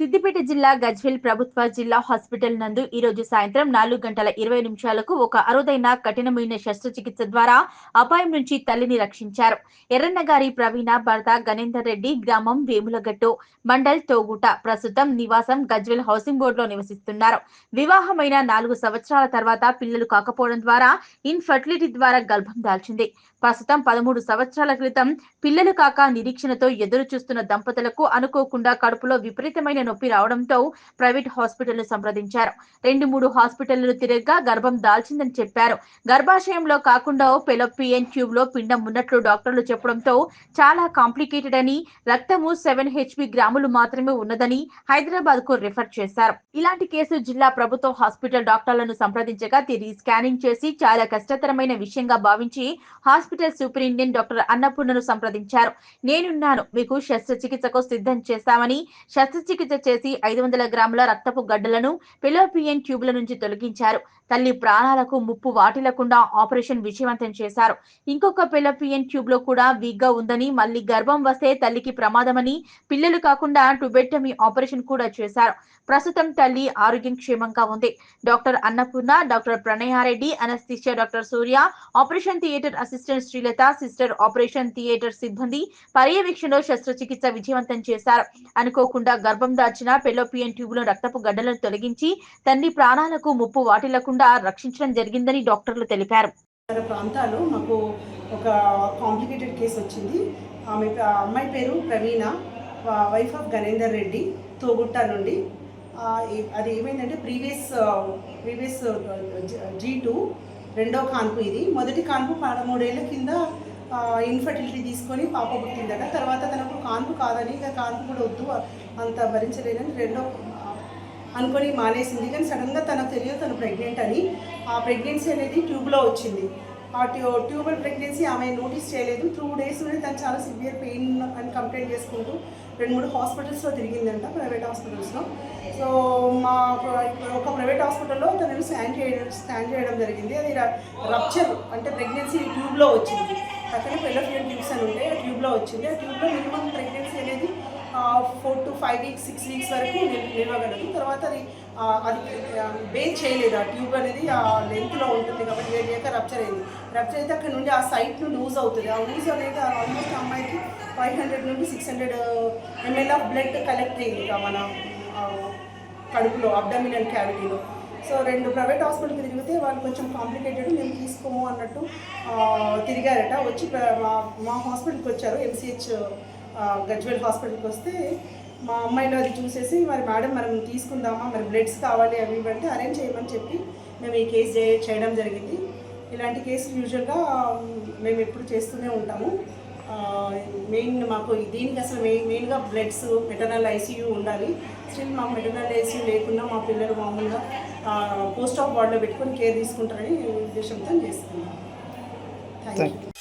సిద్దిపేట జిల్లా గజ్వేల్ ప్రభుత్వ జిల్లా హాస్పిటల్ నందు ఈ రోజు సాయంత్రం 4:20 ఒక అరుదైన కఠినమైన శస్త్రచికిత్స ద్వారా అపాయం నుంచి తల్లిని రక్షించారు. ఎర్రన్నగారి ప్రవీణ భర్త గణేందర్ రెడ్డి, గ్రామం వేములగట్టు, మండల్ తోగుట, ప్రస్తుతం నివాసం గజ్వేల్ హౌసింగ్ బోర్డులో నివసిస్తున్నారు. వివాహమైన 4 సంవత్సరాల తర్వాత పిల్లలు కాకపోవడం ద్వారా ఇన్ఫర్టిలిటీ ద్వారా గర్భం దాల్చింది. ప్రస్తుతం 13 సంవత్సరాల క్రితం పిల్లలు కాక నిరీక్షణతో ఎదురు చూస్తున్న దంపతులకు అనుకోకుండా కడుపులో విపరీతమైన నొప్పి రావడంతో ప్రైవేట్ హాస్పిటల్ సంప్రదించారు. 2-3 హాస్పిటళ్లు తిరగగా గర్భం దాల్చిందని చెప్పారు. గర్భాశయంలో కాకుండా ఫెలోపియన్ ట్యూబ్ లో పిండం ఉన్నట్లు డాక్టర్లు చెప్పడంతో చాలా కాంప్లికేటెడ్ అని, రక్తము 7 hp గ్రాములు మాత్రమే ఉన్నదని హైదరాబాద్ కు రిఫర్ చేశారు. ఇలాంటి కేసు జిల్లా ప్రభుత్వ హాస్పిటల్ డాక్టర్లను సంప్రదించగా తిరిగి స్కానింగ్ చేసి చాలా కష్టతరమైన విషయంగా భావించి హాస్పిటల్ సూపరింటెండెంట్ డాక్టర్ అన్నపూర్ణను సంప్రదించారు. నేనున్నాను, మీకు శస్త్రచికిత్సకు సిద్ధం చేస్తామని శస్త్రచికిత్స చేసి 500 గ్రాముల రక్తపు గడ్డలను ఫెలోపియన్ ట్యూబ్ల నుంచి తొలగించారు. తల్లి ప్రాణాలకు ముప్పు వాటిల్లకుండా ఆపరేషన్ విజయవంతం చేశారు. ఇంకొక ఫెలోపియన్ ట్యూబ్ లో కూడా వీక్ గా ఉందని, మళ్ళీ గర్భం వస్తే తల్లికి ప్రమాదమని పిల్లలు కాకుండా ట్యూబెక్టమీ ఆపరేషన్ కూడా చేశారు. ప్రస్తుతం తల్లి ఆరోగ్యం క్షేమంగా ఉంది. Doctor Annapurna, doctor ప్రణయారెడ్డి, anaesthesia doctor సూర్య, operation theatre assistant Srilatha, sister, operation theatre సిబ్బంది పర్యవేక్షణలో శస్త్రచికిత్స విజయవంతం చేశారు. అనుకోకుండా గర్భం దాల్చిన ఫెలోపియన్ ట్యూబ్ లో రక్తపు గడ్డలను తొలగించి తల్లి ప్రాణాలకు ముప్పు వాటిల్లకుండా రక్షించడం జరిగిందని డాక్టర్లు తెలిపారు. ప్రాంతాల్లో మాకు ఒక కాంప్లికేటెడ్ కేసు వచ్చింది. అమ్మాయి పేరు ప్రవీణ, వైఫ్ ఆఫ్ గణేందర్ రెడ్డి, తోగుట్ట నుండి. అది ఏమైందంటే ప్రీవియస్ G2 రెండో కాన్పు. ఇది మొదటి కాన్పు 13 ఏళ్ల కింద ఇన్ఫర్టిలిటీ తీసుకొని పాప పుట్టిందట. తర్వాత తనకు కాన్పు కాదని, ఇక కాన్పు కూడా వద్దు, అంత భరించలేదని రెండో అనుకొని మానేసింది. కానీ సడన్గా తనకు తెలియదు తను ప్రెగ్నెంట్ అని. ఆ ప్రెగ్నెన్సీ అనేది ట్యూబ్లో వచ్చింది. ఆ ట్యూబల్ ప్రెగ్నెన్సీ ఆమె నోటీస్ చేయలేదు. 2 days నుండి తను చాలా సివియర్ పెయిన్ అని కంప్లైంట్ చేసుకుంటూ 2-3 హాస్పిటల్స్లో తిరిగిందంట, ప్రైవేట్ హాస్పిటల్స్లో. సో మా ఒక ప్రైవేట్ హాస్పిటల్లో తనను స్కాన్ చేయడం జరిగింది. అది రప్చర్ అంటే ప్రెగ్నెన్సీ ట్యూబ్లో వచ్చింది. పక్కన ఫెలోపియన్ ట్యూబ్స్ అని ఉంటే ఆ ట్యూబ్లో వచ్చింది. ఆ ట్యూబ్లో మినిమం ప్రెగ్నెన్సీ అనేది 4 to 5 weeks 6 weeks వరకు నిలవగలదు. తర్వాత అది బేర్ చేయలేదు. ఆ ట్యూబ్ అనేది ఆ లెంత్లో ఉంటుంది కాబట్టి వేడియాక రప్చర్ అయింది. రప్చర్ అయితే అక్కడ నుండి ఆ సైట్ను లూజ్ అవుతుంది. ఆ లూజ్ అనేది ఆల్మోస్ట్ అమ్మాయికి 500 నుండి 600 ml ఆఫ్ బ్లడ్ కలెక్ట్ అయింది మన కడుపులో, అబ్డామినల్ క్యావిటీలో. సో 2 ప్రైవేట్ హాస్పిటల్కి తిరిగితే వాళ్ళు కొంచెం కాంప్లికేటెడ్, మేము తీసుకోము అన్నట్టు తిరిగారట. వచ్చి మా హాస్పిటల్కి వచ్చారు, MCH గజ్వేల్ హాస్పిటల్కి వస్తే మా అమ్మాయిలో అది చూసేసి మరి మేడం మనం తీసుకుందామా, మరి బ్లడ్స్ కావాలి అవి ఇవ్వంటే అరేంజ్ చేయమని చెప్పి మేము ఈ కేసు చేయడం జరిగింది. ఇలాంటి కేసులు యూజువల్గా మేము ఎప్పుడు చేస్తూనే ఉంటాము. మెయిన్ మాకు దీనికి అసలు మెయిన్గా బ్లడ్స్, మెటర్నల్ ICU ఉండాలి. స్టిల్ మాకు మెటర్నల్ ICU లేకుండా మా పిల్లలు మామూలుగా పోస్ట్ ఆఫ్ వార్డులో పెట్టుకొని కేర్ తీసుకుంటారని ఉద్దేశంతో చేస్తున్నాం. Thank you.